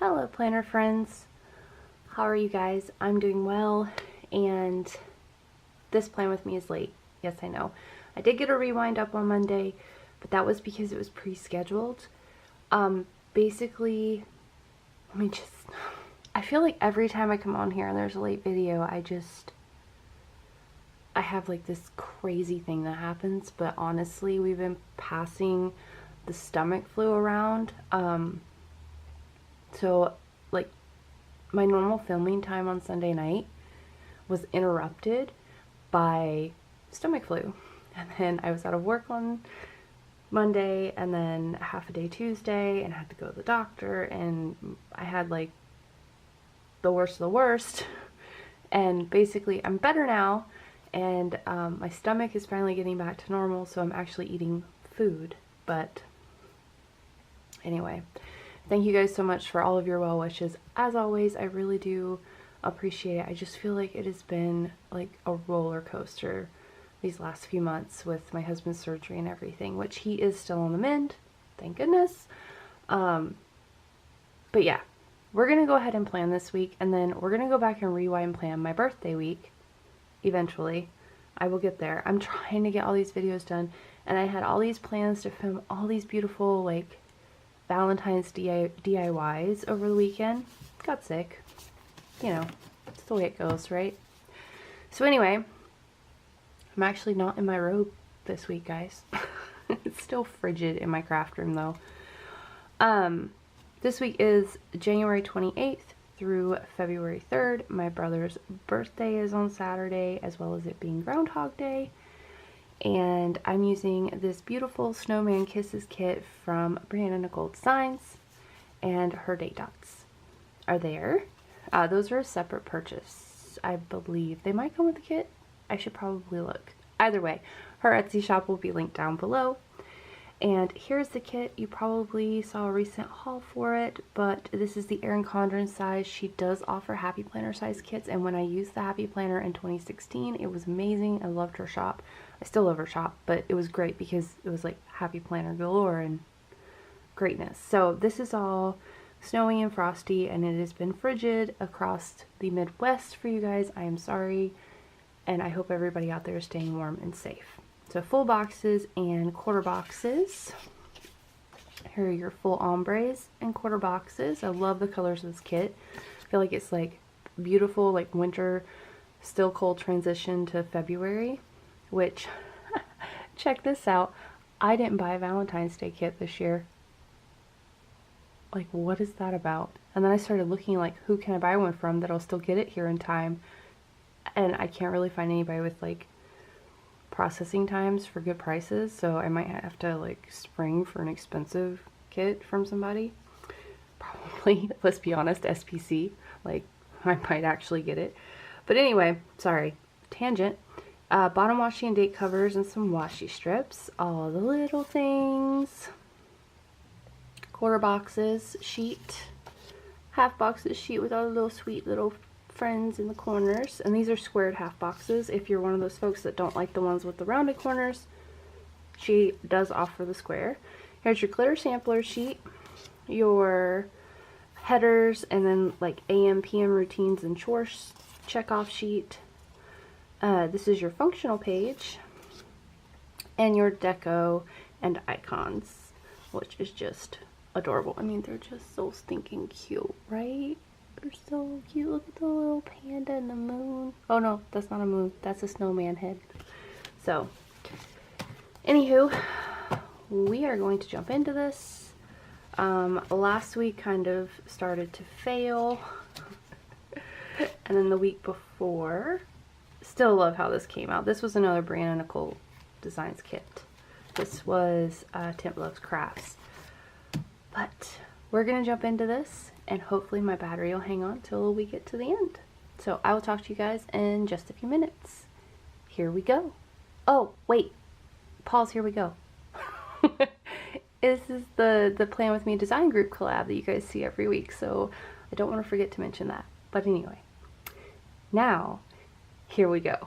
Hello planner friends, how are you guys? I'm doing well, and this plan with me is late. Yes, I know. I did get a rewind up on Monday, but that was because it was pre-scheduled. Basically, I feel like every time I come on here and there's a late video, I have like this crazy thing that happens, but honestly, we've been passing the stomach flu around. So like my normal filming time on Sunday night was interrupted by stomach flu. And then I was out of work on Monday and then half a day Tuesday and I had to go to the doctor, and I had like the worst of the worst. And basically I'm better now, and my stomach is finally getting back to normal, so I'm actually eating food. But anyway, thank you guys so much for all of your well wishes. As always, I really do appreciate it. I just feel like it has been like a roller coaster these last few months with my husband's surgery and everything, which he is still on the mend, thank goodness. But yeah, we're gonna go ahead and plan this week, and then we're gonna go back and rewind plan my birthday week. Eventually I will get there. I'm trying to get all these videos done, and I had all these plans to film all these beautiful like Valentine's DIYs over the weekend. Got sick. You know, it's the way it goes, right? So anyway, I'm actually not in my robe this week, guys. It's still frigid in my craft room though. This week is January 28th through February 3rd. My brother's birthday is on Saturday, as well as it being Groundhog Day. And I'm using this beautiful Snowman Kisses kit from BriannaNicoleDesignz, and her date dots are there. Those are a separate purchase, I believe. They might come with the kit. I should probably look. Either way, her Etsy shop will be linked down below. And here's the kit. You probably saw a recent haul for it, but this is the Erin Condren size. She does offer Happy Planner size kits, and when I used the Happy Planner in 2016, it was amazing. I loved her shop. I still love her shop, but it was great because it was like Happy Planner galore and greatness. So this is all snowy and frosty, and it has been frigid across the Midwest for you guys. I am sorry, and I hope everybody out there is staying warm and safe. So full boxes and quarter boxes. Here are your full ombres and quarter boxes. I love the colors of this kit. I feel like it's like beautiful, like winter, still cold transition to February, which check this out. I didn't buy a Valentine's Day kit this year. Like, what is that about? And then I started looking like, who can I buy one from that'll still get it here in time? And I can't really find anybody with like processing times for good prices, so I might have to like spring for an expensive kit from somebody. Probably, let's be honest, SPC. Like, I might actually get it. But anyway, sorry, tangent. Bottom washi and date covers and some washi strips. All the little things. Quarter boxes sheet. Half boxes sheet with all the little sweet little friends in the corners, and these are squared half boxes. If you're one of those folks that don't like the ones with the rounded corners, she does offer the square. Here's your glitter sampler sheet, your headers, and then like AM PM routines and chores check off sheet. This is your functional page, and your deco and icons, which is just adorable. I mean, they're just so stinking cute, right? They're so cute. Look at the little panda and the moon. Oh no, that's not a moon. That's a snowman head. So, anywho, we are going to jump into this. Last week kind of started to fail. And then the week before, still love how this came out. This was another BriannaNicoleDesignz kit. This was amandakcrafts. But we're going to jump into this, and hopefully my battery will hang on till we get to the end. So I will talk to you guys in just a few minutes. Here we go. Oh, wait. Pause, here we go. This is the Plan With Me design group collab that you guys see every week, so I don't want to forget to mention that. But anyway, now, here we go.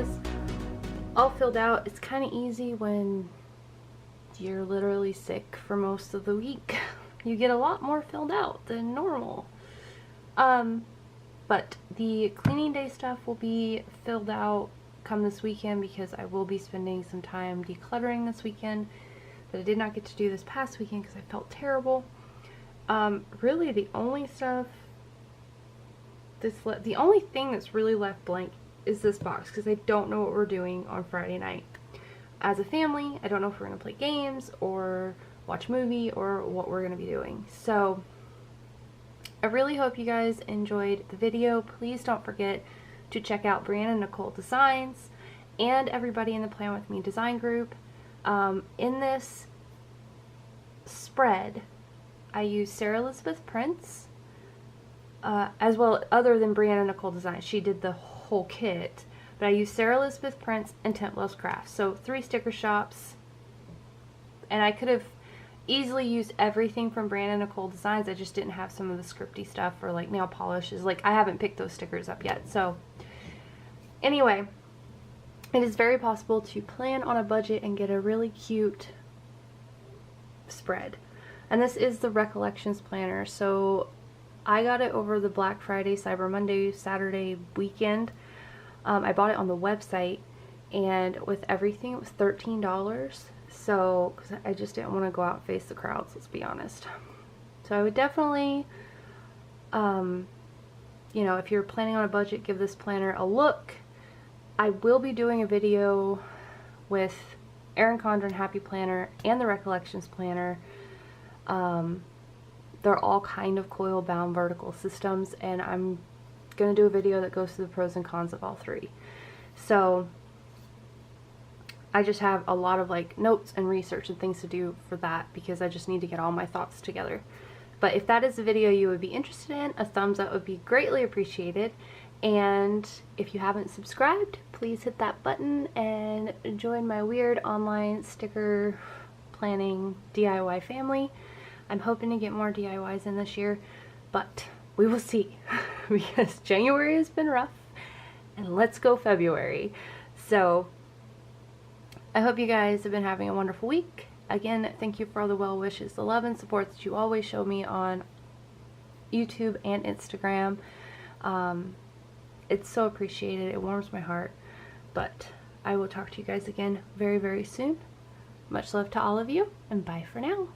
was all filled out. It's kind of easy when you're literally sick for most of the week. You get a lot more filled out than normal. But the cleaning day stuff will be filled out come this weekend because I will be spending some time decluttering this weekend that I did not get to do this past weekend because I felt terrible. Really the only stuff the only thing that's really left blank is this box because I don't know what we're doing on Friday night. As a family, I don't know if we're going to play games or watch a movie or what we're going to be doing. So I really hope you guys enjoyed the video. Please don't forget to check out BriannaNicoleDesignz and everybody in the Plan With Me design group. In this spread, I use Sarah Elizabeth prints, as well, other than BriannaNicoleDesignz. She did the whole kit, but I use Sarah Elizabeth prints and Templos Crafts. So 3 sticker shops, and I could have easily used everything from BriannaNicoleDesignz. I just didn't have some of the scripty stuff or like nail polishes. Like, I haven't picked those stickers up yet. So anyway, it is very possible to plan on a budget and get a really cute spread. And this is the Recollections planner. So I got it over the Black Friday, Cyber Monday, Saturday weekend. I bought it on the website, and with everything it was $13. So, because I just didn't want to go out and face the crowds, let's be honest. So I would definitely, you know, if you're planning on a budget, give this planner a look. I will be doing a video with Erin Condren Happy Planner and the Recollections Planner. They're all kind of coil bound vertical systems, and I'm going to do a video that goes through the pros and cons of all 3. So I just have a lot of like notes and research and things to do for that because I just need to get all my thoughts together. But if that is a video you would be interested in, a thumbs up would be greatly appreciated. And if you haven't subscribed, please hit that button and join my weird online sticker planning DIY family. I'm hoping to get more DIYs in this year, but we will see because January has been rough and let's go February. So I hope you guys have been having a wonderful week. Again, thank you for all the well wishes, the love and support that you always show me on YouTube and Instagram. It's so appreciated. It warms my heart. But I will talk to you guys again very, very soon. Much love to all of you, and bye for now.